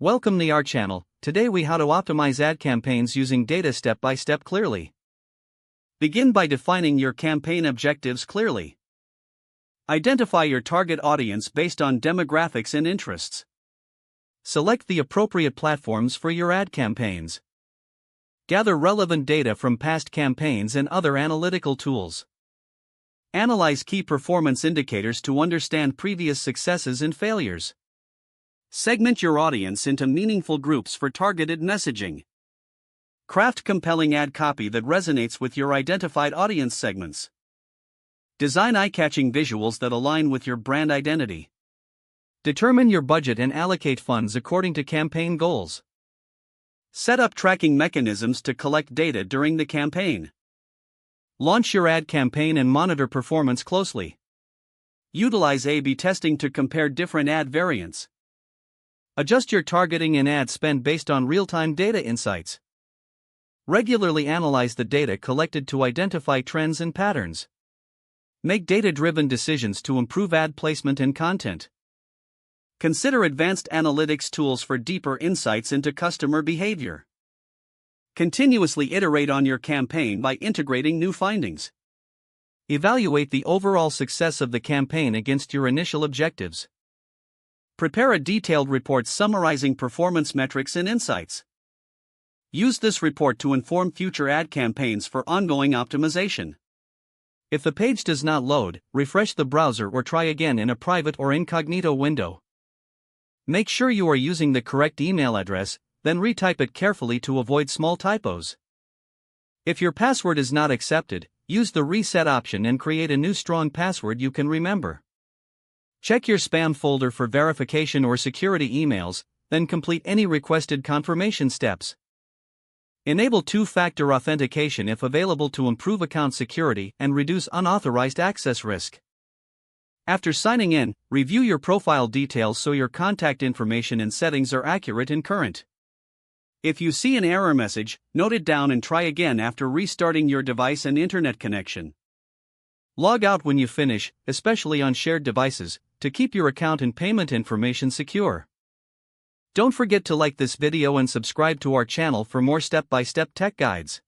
Welcome to our channel. Today we how to optimize ad campaigns using data step by step clearly. Begin by defining your campaign objectives clearly. Identify your target audience based on demographics and interests. Select the appropriate platforms for your ad campaigns. Gather relevant data from past campaigns and other analytical tools. Analyze key performance indicators to understand previous successes and failures. Segment your audience into meaningful groups for targeted messaging. Craft compelling ad copy that resonates with your identified audience segments. Design eye-catching visuals that align with your brand identity. Determine your budget and allocate funds according to campaign goals. Set up tracking mechanisms to collect data during the campaign. Launch your ad campaign and monitor performance closely. Utilize A/B testing to compare different ad variants. Adjust your targeting and ad spend based on real-time data insights. Regularly analyze the data collected to identify trends and patterns. Make data-driven decisions to improve ad placement and content. Consider advanced analytics tools for deeper insights into customer behavior. Continuously iterate on your campaign by integrating new findings. Evaluate the overall success of the campaign against your initial objectives. Prepare a detailed report summarizing performance metrics and insights. Use this report to inform future ad campaigns for ongoing optimization. If the page does not load, refresh the browser or try again in a private or incognito window. Make sure you are using the correct email address, then retype it carefully to avoid small typos. If your password is not accepted, use the reset option and create a new strong password you can remember. Check your spam folder for verification or security emails, then complete any requested confirmation steps. Enable two-factor authentication if available to improve account security and reduce unauthorized access risk. After signing in, review your profile details so your contact information and settings are accurate and current. If you see an error message, note it down and try again after restarting your device and internet connection. Log out when you finish, especially on shared devices, to keep your account and payment information secure. Don't forget to like this video and subscribe to our channel for more step-by-step tech guides.